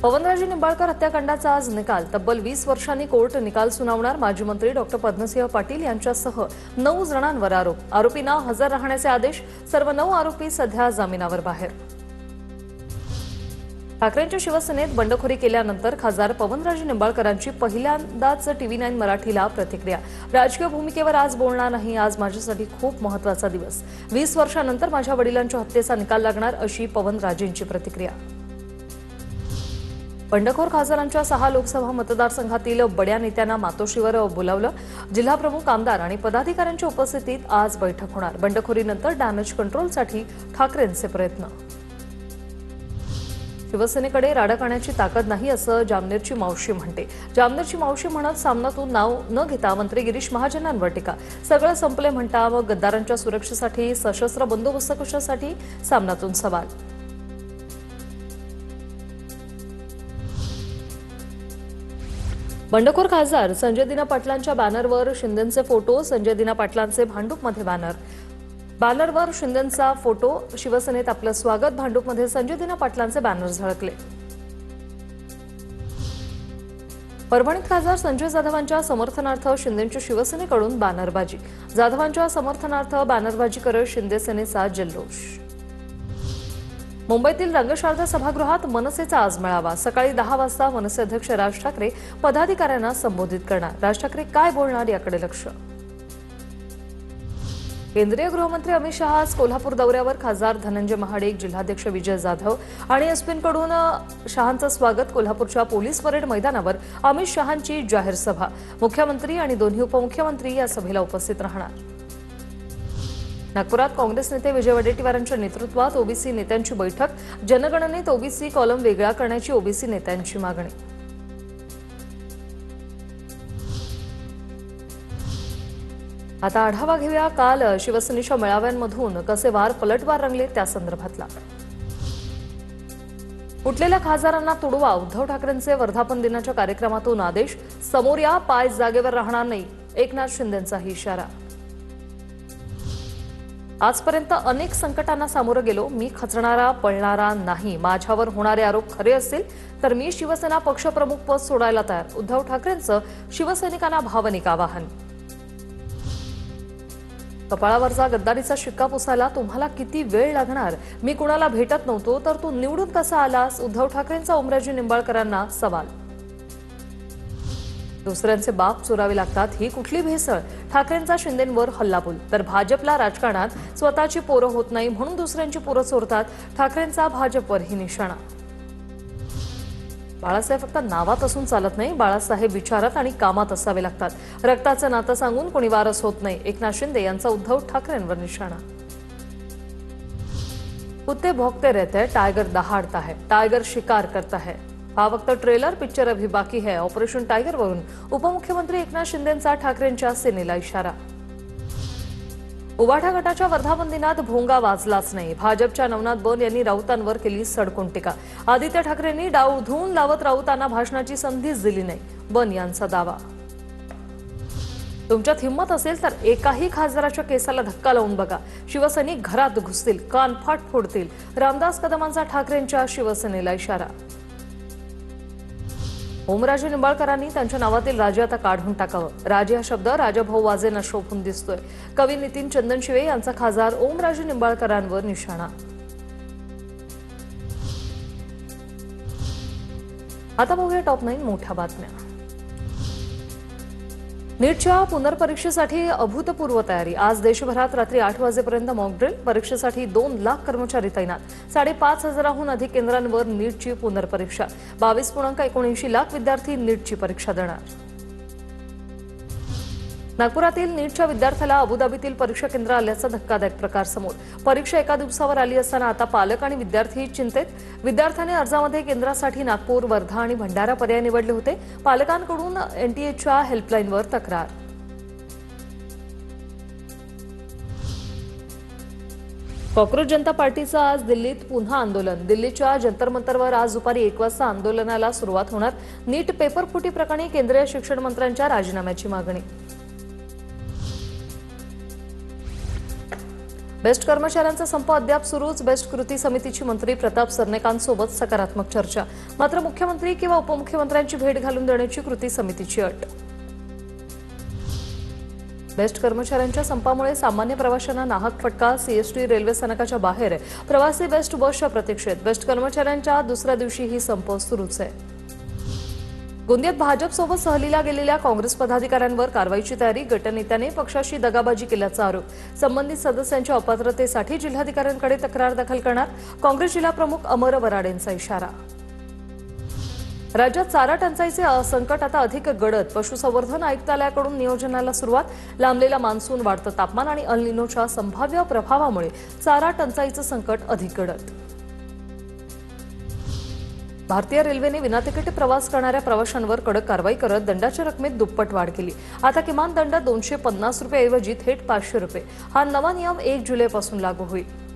पवनराजे निंबाळकर हत्याकांडाचा आज निकाल। तब्बल 20 वर्षांनी कोर्ट निकाल सुनावणार। माजी मंत्री डॉ. पद्मसिंह पाटील यांच्यासह 9 जणांवर आरोपींना हजर राहण्याचे आदेश। सर्व 9 आरोपी सध्या जामिनावर बाहेर। ठाकरेंच्या शिवसेनेत बंडखोरी केल्यानंतर खासदार पवनराजे निंबाळकरांची पहिल्यांदाच TV9 मराठीला प्रतिक्रिया। राजकीय भूमिकेवर आज बोलणार नाही। आज माझ्यासाठी खूप महत्त्वाचा दिवस। 20 वर्षांनंतर माझ्या वडिलांच्या हत्येचा निकाल लागणार, अशी पवनराजेंची प्रतिक्रिया। बंडखोर खासदारांच्या 6 लोकसभा मतदारसंघातील बड्या नेत्यांना मातोश्रीवर बोलावलं। जिल्हाप्रमुख, आमदार आणि पदाधिकाऱ्यांच्या उपस्थितीत आज बैठक होणार। बंडखोरीनंतर डॅमेज कंट्रोलसाठी ठाकरेंचे प्रयत्न। शिवसेनेकडे राडा करण्याची ताकद नाही, असं जामनेरची मावशी म्हणते। जामनेरची मावशी म्हणत सामनातून नाव न घेता मंत्री गिरीश महाजनांवर टीका। सगळं संपले म्हणता मग गद्दारांच्या सुरक्षेसाठी सशस्त्र बंदोबस्त कशासाठी, सामनातून सवाल। बंडखोर खासदार संजय दिना पाटलांच्या बॅनरवर शिंदेंचे फोटो। संजय दिना पाटलांचे भांडूपमध्ये बॅनरवर शिंदेंचा फोटो। शिवसेनेत आपलं स्वागत। भांडूपमध्ये संजय दिना पाटलांचे बॅनर झळकले। परभणीत खासदार संजय जाधवांच्या समर्थनार्थ शिंदेंच्या शिवसेनेकडून बॅनरबाजी। जाधवांच्या समर्थनार्थ बॅनरबाजी करत शिंदे सेनेचा जल्लोष। मुंबईतील रंगशारदा सभागृहात मनसेचा आज मेळावा। सकाळी 10 वाजता मनसे अध्यक्ष राज ठाकरे पदाधिकाऱ्यांना संबोधित करणार। राज ठाकरे काय बोलणार याकडे लक्ष। केंद्रीय गृहमंत्री अमित शहा आज कोल्हापूर दौऱ्यावर। खासदार धनंजय महाडिक, जिल्हाध्यक्ष विजय जाधव आणि एसपींकडून शहांचं स्वागत। कोल्हापूरच्या पोलीस परेड मैदानावर अमित शहांची जाहीर सभा। मुख्यमंत्री आणि दोन्ही उपमुख्यमंत्री या सभेला उपस्थित राहणार। नागपुरात काँग्रेस नेते विजय वडेट्टीवारांच्या नेतृत्वात ओबीसी नेत्यांची बैठक। जनगणनेत ओबीसी कॉलम वेगळा करण्याची ओबीसी नेत्यांची मागणी। आता आढावा घेऊया काल शिवसेनेच्या मेळाव्यांमधून कसे वार पलटवार रंगले त्या संदर्भातला। उठलेल्या खासदारांना तुडवा। उद्धव ठाकरेंचे वर्धापन दिनाच्या कार्यक्रमातून आदेश। समोर या, पाय जागेवर राहणार नाही, एकनाथ शिंदेंचाही इशारा। आजपर्यंत अनेक संकटांना सामोरं गेलो, मी खचणारा पळणारा नाही। माझ्यावर होणारे आरोप खरे असतील तर मी शिवसेना पक्षप्रमुख पद सोडायला तयार। उद्धव ठाकरेंचं शिवसैनिकांना भावनिक आवाहन। कपाळावरचा गद्दारीचा शिक्का पुसायला तुम्हाला किती वेळ लागणार? मी कुणाला भेटत नव्हतो तर तू निवडून कसा आलास? उद्धव ठाकरेंचा ओमराजे निंबाळकरांना सवाल। दुसऱ्यांचे बाप चोरावे लागतात, ही कुठली भेसळ? ठाकरेंचा शिंदेंवर हल्लाबोल। तर भाजपला राजकारणात स्वतःची पोरं होत नाही म्हणून दुसऱ्यांची पोरं चोरतात। ठाकरेंचा भाजपवरही निशाणा। बाळासाहेब फक्त नावात असून चालत नाही, बाळासाहेब विचारात आणि कामात असावे लागतात। रक्ताचं नातं सांगून कोणी वारस होत नाही, एकनाथ शिंदे यांचा उद्धव ठाकरेंवर निशाणा। कुत्ते भौंकते रहते हैं, टाइगर दहाड़ता है, टाइगर शिकार करता है। हा वक्त ट्रेलर, पिक्चर अभी बाकी है। ऑपरेशन टायगर वरून उपमुख्यमंत्री एकनाथ शिंदेंचा ठाकरेंच्या सेनेला इशारा। उबाठा गटाच्या वर्धापन दिनात भोंगा वाजलाच नाही। भाजपच्या नवनाथ बन यांनी राऊतांवर केली सडकून टीका। आदित्य ठाकरेंनी डाव धुवून लावत राऊतांना भाषणाची संधीच दिली नाही, बन यांचा दावा। तुमच्यात हिंमत असेल तर एकाही खासदाराच्या केसाला धक्का लावून बघा, शिवसैनिक घरात घुसतील, कानफाट फोडतील। रामदास कदमांचा ठाकरेंच्या शिवसेनेला इशारा। ओमराजे निंबाळकरांनी त्यांच्या नावातील राजे आता काढून टाकावं। राजे हा शब्द राजाभाऊ वाजेंना शोभून दिसतोय। कवी नितीन चंदनशिवे यांचा खासदार ओमराजे निंबाळकरांवर निशाणा। आता बघूया टॉप 9 मोठ्या बातम्या। नीटच्या पुनर्परीक्षेसाठी अभूतपूर्व तयारी। आज देशभरात रात्री 8 वाजेपर्यंत मॉक ड्रिल। परीक्षेसाठी 2 लाख कर्मचारी तैनात। 5,500हून अधिक केंद्रांवर नीटची पुनर्परीक्षा। 22.79 लाख विद्यार्थी नीटची परीक्षा देणार। नागपुरातील नीटच्या विद्यार्थ्याला अबुधाबीतील परीक्षा केंद्र आल्याचा धक्कादायक प्रकार समोर। परीक्षा एका दिवसावर आली असताना आता पालक आणि विद्यार्थी चिंतेत। विद्यार्थ्याने अर्जामध्ये केंद्रासाठी नागपूर, वर्धा आणि भंडारा पर्याय निवडले होते। पालकांकडून एनटीएच्या हेल्पलाईनवर तक्रार। कॉक्रोच जनता पार्टीचं आज दिल्लीत पुन्हा आंदोलन। दिल्लीच्या जंतर मंतरवर आज दुपारी 1 वाजता आंदोलनाला सुरुवात होणार। नीट पेपरफुटी प्रकरणी केंद्रीय शिक्षण मंत्र्यांच्या राजीनाम्याची मागणी। बेस्ट कर्मचाऱ्यांचा संप अद्याप सुरूच. बेस्ट कृती समितीची मंत्री प्रताप सरनाईकांसोबत सकारात्मक चर्चा. मात्र मुख्यमंत्री किंवा उपमुख्यमंत्र्यांची भेट घालून देण्याची कृती समितीची अट. बेस्ट कर्मचाऱ्यांच्या संपामुळे सामान्य प्रवाशांना नाहक फटका. सीएसटी रेल्वे स्थानकाच्या बाहेर प्रवासी बेस्ट बसच्या प्रतीक्षेत. बेस्ट कर्मचाऱ्यांच्या दुसऱ्या दिवशीही संप सुरूच आहे. गोंदियात भाजपसोबत सहलीला गेलेल्या काँग्रेस पदाधिकाऱ्यांवर कारवाईची तयारी. गटनेत्याने पक्षाशी दगाबाजी केल्याचा आरोप. संबंधित सदस्यांच्या अपात्रतेसाठी जिल्हाधिकाऱ्यांकडे तक्रार दाखल करणार. काँग्रेस जिल्हा प्रमुख अमर वराडेंचा इशारा. राज्यात चारा टंचाईचे संकट आता अधिक गडद. पशुसंवर्धन आयुक्तालयाकडून नियोजनाला सुरुवात. लांबलेला मान्सून, वाढतं तापमान आणि अल निनोच्या संभाव्य प्रभावामुळे चारा टंचाईचं संकट अधिक गडद. भारतीय रेल्वेने विनातिकीट प्रवास करणाऱ्या प्रवाशांवर कडक कारवाई करत दंडाच्या रकमेत दुप्पट वाढ केली. आता किमान दंड ₹250 ऐवजी थेट ₹500. हा नवा नियम 1 जुलैपासून लागू होईल.